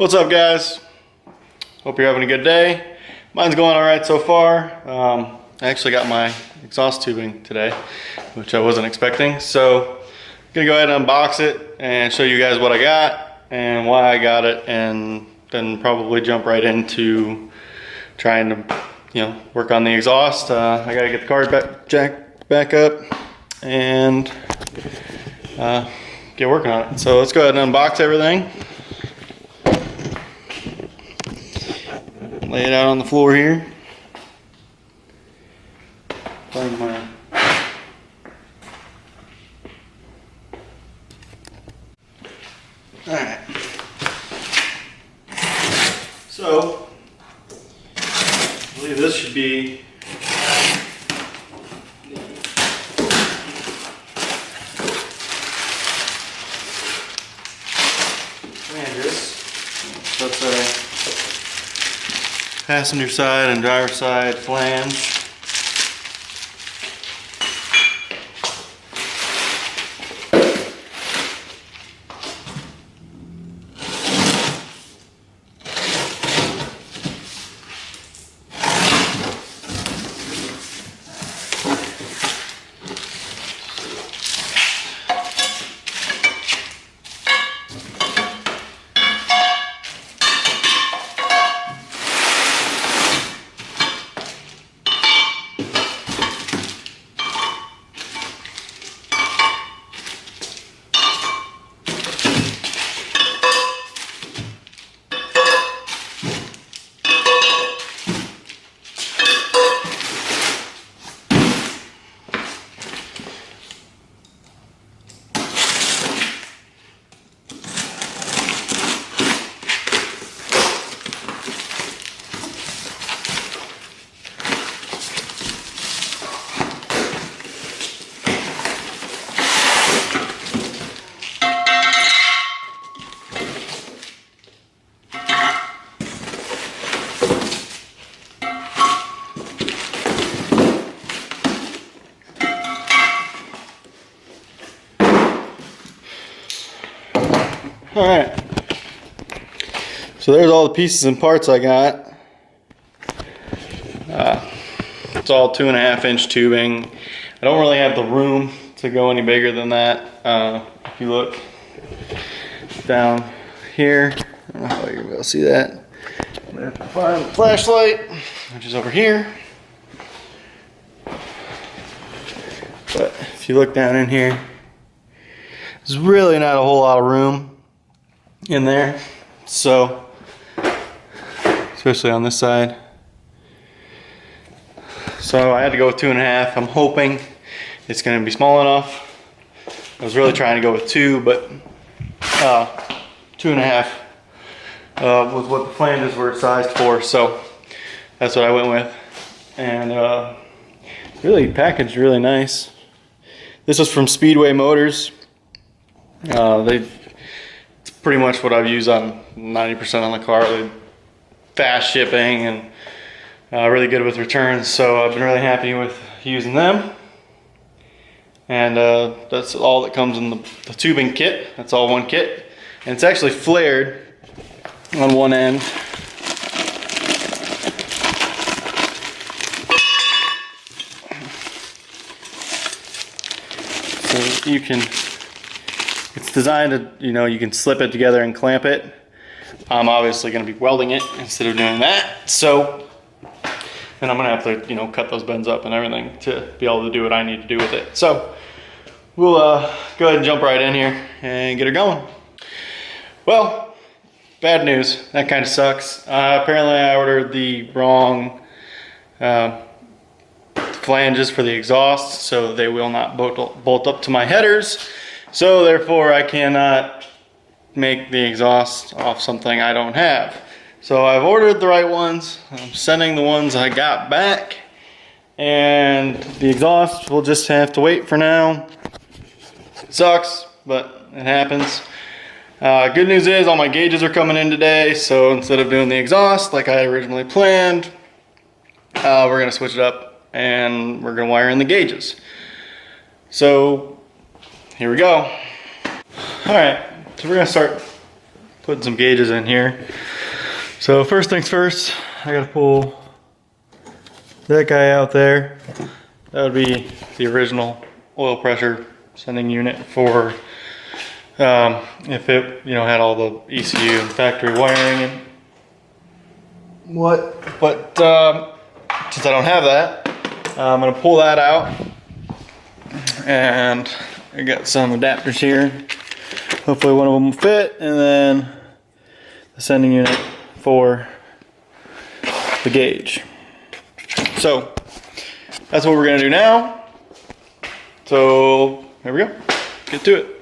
What's up, guys? Hope you're having a good day. Mine's going all right so far. I actually got my exhaust tubing today, which I wasn't expecting. So I'm gonna go ahead and unbox it and show you guys what I got and why I got it, and then probably jump right into trying to, work on the exhaust. I gotta get the car jack back up and get working on it. So let's go ahead and unbox everything. Lay it out on the floor here. Find my Alright. So I believe this should be flanges. That's a passenger side and driver side flange. Alright, so there's all the pieces and parts I got. It's all 2.5 inch tubing. I don't really have the room to go any bigger than that. If you look down here, I don't know how you're able to see that. I'm gonna have to find the flashlight, which is over here. But if you look down in here, there's really not a whole lot of room in there, so especially on this side. So I had to go with 2.5. I'm hoping it's going to be small enough. I was really trying to go with 2, but 2.5 was what the flanges were sized for, so that's what I went with. And really packaged really nice. This was from Speedway Motors. It's pretty much what I've used on 90% on the car. They're fast shipping and really good with returns, so I've been really happy with using them. And that's all that comes in the tubing kit. That's all one kit, and it's actually flared on one end. So you can, it's designed to, you can slip it together and clamp it. I'm obviously going to be welding it instead of doing that. So, and I'm going to have to, cut those bends up and everything to be able to do what I need to do with it. So, we'll go ahead and jump right in here and get her going. Well, bad news. That kind of sucks. Apparently I ordered the wrong flanges for the exhaust, so they will not bolt up to my headers. So therefore I cannot make the exhaust off something I don't have. So I've ordered the right ones. I'm sending the ones I got back, and the exhaust will just have to wait for now. It sucks, but it happens. Good news is all my gauges are coming in today, so instead of doing the exhaust like I originally planned, we're gonna switch it up and we're gonna wire in the gauges. So here we go. All right, so we're gonna start putting some gauges in here. So first things first, I gotta pull that guy out there. That would be the original oil pressure sending unit for if it had all the ECU and factory wiring and what. But since I don't have that, I'm gonna pull that out, and I got some adapters here. Hopefully one of them will fit, and then the sending unit for the gauge. So that's what we're gonna do now. So there we go, get to it.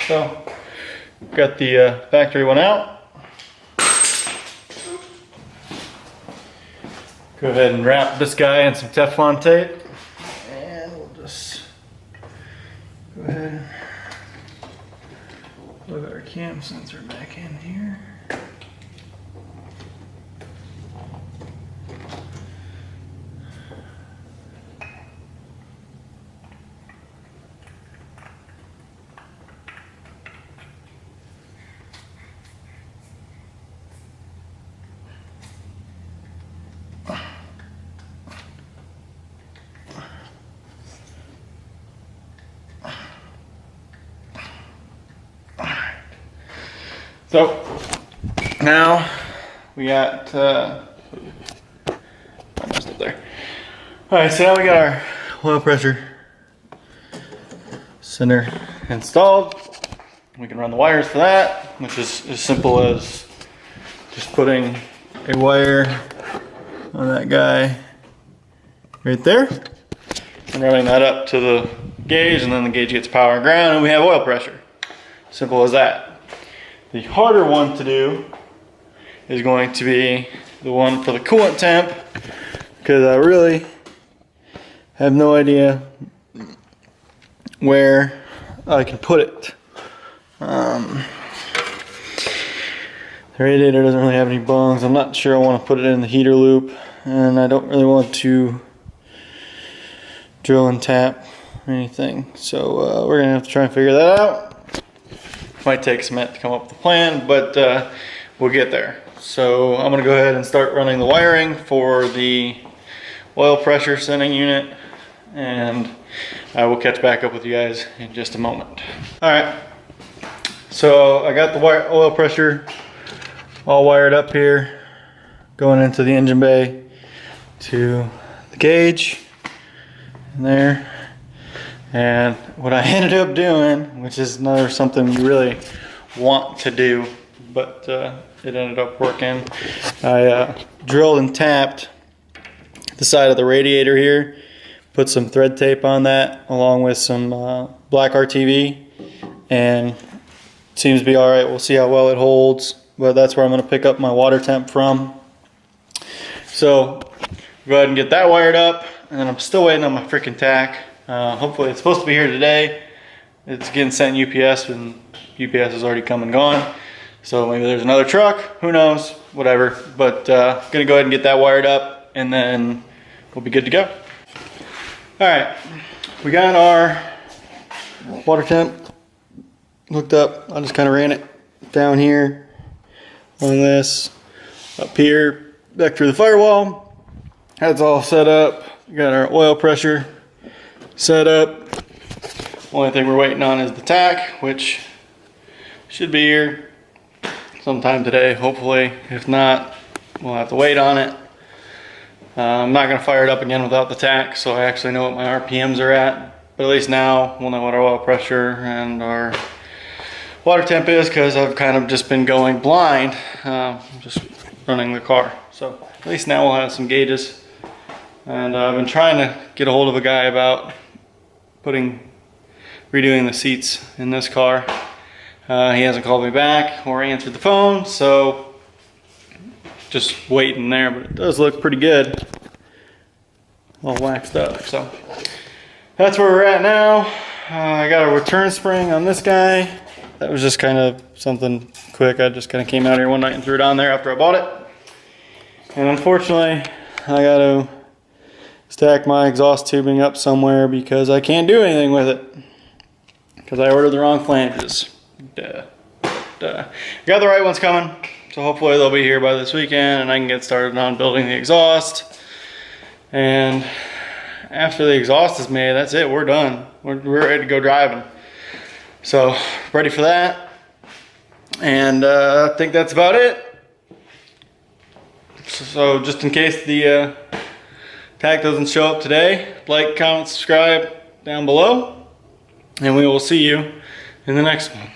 So, got the factory one out. Go ahead and wrap this guy in some Teflon tape. And we'll just go ahead and plug our cam sensor back in here. So now we got almost up there. All right, so now we got our oil pressure center installed. We can run the wires for that, which is as simple as just putting a wire on that guy right there and running that up to the gauge, and then the gauge gets power and ground, and we have oil pressure. Simple as that. The harder one to do is going to be the one for the coolant temp, because I really have no idea where I can put it. The radiator doesn't really have any bungs. I'm not sure I want to put it in the heater loop, and I don't really want to drill and tap or anything. So we're gonna have to try and figure that out. Might take some minute to come up with a plan, but we'll get there. So I'm gonna go ahead and start running the wiring for the oil pressure sending unit, and I will catch back up with you guys in just a moment. All right, so I got the oil pressure all wired up here, going into the engine bay to the gauge in there. And what I ended up doing, which is another something you really want to do, but it ended up working, I drilled and tapped the side of the radiator here, put some thread tape on that along with some black RTV, and it seems to be all right. We'll see how well it holds, but that's where I'm going to pick up my water temp from. So go ahead and get that wired up, and then I'm still waiting on my freaking tach. Hopefully it's supposed to be here today. It's getting sent UPS, and UPS has already come and gone. So maybe there's another truck, who knows, whatever. But gonna go ahead and get that wired up, and then we'll be good to go. All right, we got our water temp hooked up. I just kind of ran it down here on this, up here, back through the firewall. That's all set up. We got our oil pressure set up. Only thing we're waiting on is the tach, which should be here sometime today, hopefully. If not, we'll have to wait on it. I'm not going to fire it up again without the tach, so I actually know what my RPMs are at. But at least now we'll know what our oil pressure and our water temp is, because I've kind of just been going blind, just running the car. So at least now we'll have some gauges. And I've been trying to get a hold of a guy about redoing the seats in this car. He hasn't called me back or answered the phone, so just waiting there, but it does look pretty good. All waxed up, so that's where we're at now. I got a return spring on this guy. That was just kind of something quick. I just kind of came out here one night and threw it on there after I bought it. And unfortunately, I got to stack my exhaust tubing up somewhere because I can't do anything with it because I ordered the wrong flanges. Duh. Got the right ones coming, so hopefully they'll be here by this weekend and I can get started on building the exhaust. And after the exhaust is made, that's it, we're done. We're ready to go driving. So, ready for that. And I think that's about it. So just in case the tach doesn't show up today, like, comment, subscribe down below, and we will see you in the next one.